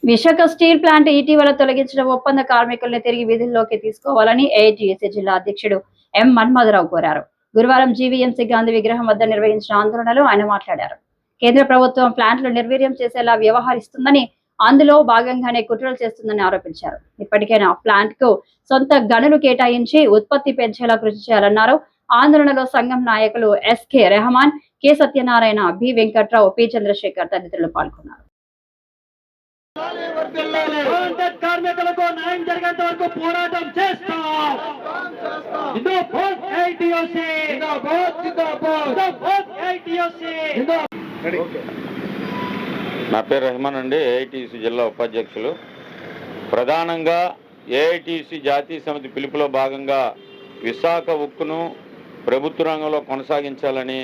Visakha steel plant ఇటీవల తొలగించిన ఒప్పంద కార్మికుల్ని తిరిగి విధుల్లోకి తీసుకోవాలని ఏఐటీయూసీ జిల్లా అధ్యక్షుడు ఎం మన్మథరావు కోరారు. గురువారం జీవీఎంసీ గాంధీ విగ్రహం వద్ద నిర్వహించిన ఆందోళనలో ఆయన మాట్లాడారు. కేంద్ర ప్రభుత్వం ప్లాంట్లు నిర్వీర్యం చేసేలా వ్యవహరిస్తుందని, అందులో భాగంగానే కుట్రలు చేస్తుందని ఆరోపించారు. ఇప్పటికైనా ప్లాంట్ కు సొంత గనులు కేటాయించి ఉత్పత్తి పెంచేలా కృషి చేయాలన్నారు. ఆందోళనలో సంఘం నాయకులు SK Rehman, K Satyanarayana, B Venkatrao, P Chandrasekhar తదితరులు పాల్గొన్నారు. కార్మికులకు న్యాయం జరిగేంత వరకు పోరాటం చేస్తాం. నా పేరు రెహమాన్ అండి, ఏఐటీసీ జిల్లా ఉపాధ్యక్షులు. ప్రధానంగా ఏఐటీసీ జాతీయ సమితి పిలుపులో భాగంగా విశాఖ ఉక్కును ప్రభుత్వ రంగంలో కొనసాగించాలని,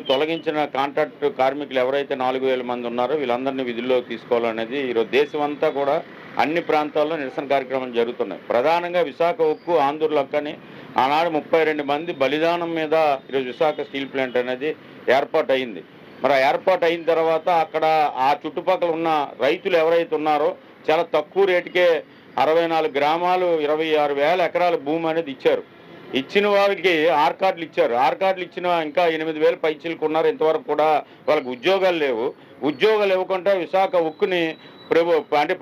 తొలగించిన కాంట్రాక్ట్ కార్మికులు ఎవరైతే 4000 మంది ఉన్నారో వీళ్ళందరినీ విధుల్లోకి తీసుకోవాలనేది ఈరోజు దేశమంతా కూడా అన్ని ప్రాంతాల్లో నిరసన కార్యక్రమాలు జరుగుతున్నాయి. ప్రధానంగా విశాఖ ఉక్కు ఆందోళనకని ఆనాడు 32 మంది బలిదానం మీద ఈరోజు విశాఖ స్టీల్ ప్లాంట్ అనేది ఏర్పాటు అయింది. మరి ఆ ఏర్పాటు అయిన తర్వాత అక్కడ ఆ చుట్టుపక్కల ఉన్న రైతులు ఎవరైతే ఉన్నారో చాలా తక్కువ రేటుకే 64 గ్రామాలు 26,000 ఎకరాల భూమి అనేది ఇచ్చారు. ఇచ్చిన వారికి ఆర్ కార్డులు ఇచ్చారు. ఆర్ కార్డులు ఇచ్చిన ఇంకా 8,000 పైచీలకు ఉన్నారు. ఇంతవరకు కూడా వాళ్ళకి ఉద్యోగాలు లేవు. ఉద్యోగాలు ఇవ్వకుండా విశాఖ ఉక్కుని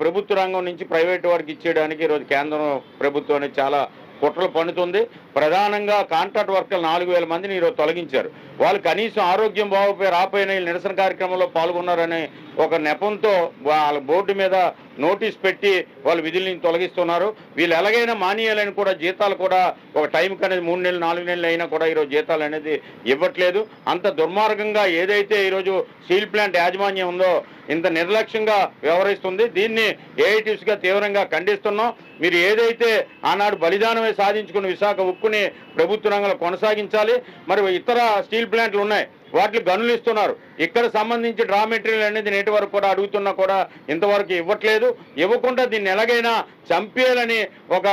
ప్రభుత్వ రంగం నుంచి ప్రైవేట్ వారికి ఇచ్చేయడానికి ఈరోజు కేంద్రం ప్రభుత్వం అనేది చాలా కుట్రలు పన్నుతుంది. ప్రధానంగా కాంట్రాక్ట్ వర్కర్లు 4,000 మందిని ఈరోజు తొలగించారు. వాళ్ళు కనీసం ఆరోగ్యం రాపోయిన నిరసన కార్యక్రమంలో పాల్గొన్నారనే ఒక నెపంతో వాళ్ళ బోర్డు మీద నోటీస్ పెట్టి వాళ్ళు విధుల నుంచి తొలగిస్తున్నారు. వీళ్ళు ఎలాగైనా మానేయాలని కూడా జీతాలు కూడా ఒక టైంకి అనేది 3 నెలలు 4 నెలలు అయినా కూడా ఈరోజు జీతాలు అనేది ఇవ్వట్లేదు. అంత దుర్మార్గంగా ఏదైతే ఈరోజు స్టీల్ ప్లాంట్ యాజమాన్యం ఉందో ఇంత నిర్లక్ష్యంగా వ్యవహరిస్తుంది. దీన్ని ఏఐటీసీగా తీవ్రంగా ఖండిస్తున్నాం. మీరు ఏదైతే ఆనాడు బలిదానమే సాధించుకున్న విశాఖ ఉక్కుని ప్రభుత్వ రంగంలో కొనసాగించాలి. మరి ఇతర స్టీల్ ప్లాంట్లు ఉన్నాయి, వాటికి గనులు ఇస్తున్నారు. ఇక్కడ సంబంధించి డ్రా మెటీరియల్ అనేది నేటి వరకు కూడా అడుగుతున్నా కూడా ఇంతవరకు ఇవ్వట్లేదు. ఇవ్వకుండా దీన్ని ఎలాగైనా చంపేయాలని ఒక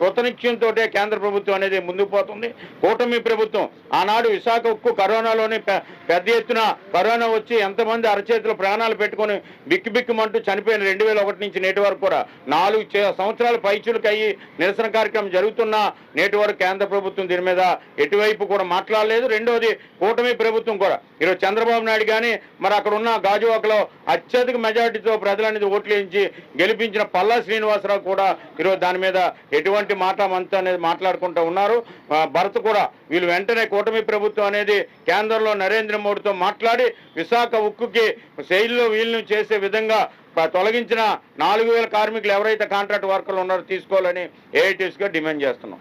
కృతనిశ్చయంతో కేంద్ర ప్రభుత్వం అనేది ముందుకు పోతుంది. కూటమి ప్రభుత్వం ఆనాడు విశాఖ ఉక్కు కరోనాలోనే పెద్ద ఎత్తున కరోనా వచ్చి ఎంతమంది అరచేతులు ప్రాణాలు పెట్టుకొని బిక్కుబిక్కుమంటూ చనిపోయిన 2001 నుంచి నేటి వరకు కూడా 4 సంవత్సరాల పైచులకు అయ్యి నిరసన కార్యక్రమం జరుగుతున్నా నేటి వరకు కేంద్ర ప్రభుత్వం దీని మీద ఎటువైపు కూడా మాట్లాడలేదు. రెండోది కూటమి ప్రభుత్వం కూడా ఈరోజు చంద్రబాబు నాయుడు కానీ మరి అక్కడ ఉన్న గాజువాకలో అత్యధిక మెజార్టీతో ప్రజలనేది ఓట్లు వేయించి గెలిపించిన పల్లా శ్రీనివాసరావు కూడా ఈరోజు దాని మీద ఎటువంటి మాట మంత అనేది మాట్లాడుకుంటూ ఉన్నారు. భరత్ కూడా వీళ్ళు వెంటనే కూటమి ప్రభుత్వం అనేది కేంద్రంలో నరేంద్ర మోడీతో మాట్లాడి విశాఖ ఉక్కుకి శైలిలో వీళ్ళను చేసే విధంగా తొలగించిన 4,000 కార్మికులు ఎవరైతే కాంట్రాక్ట్ వర్కర్లు ఉన్నారో తీసుకోవాలని ఏఐటీసీగా డిమాండ్ చేస్తున్నాం.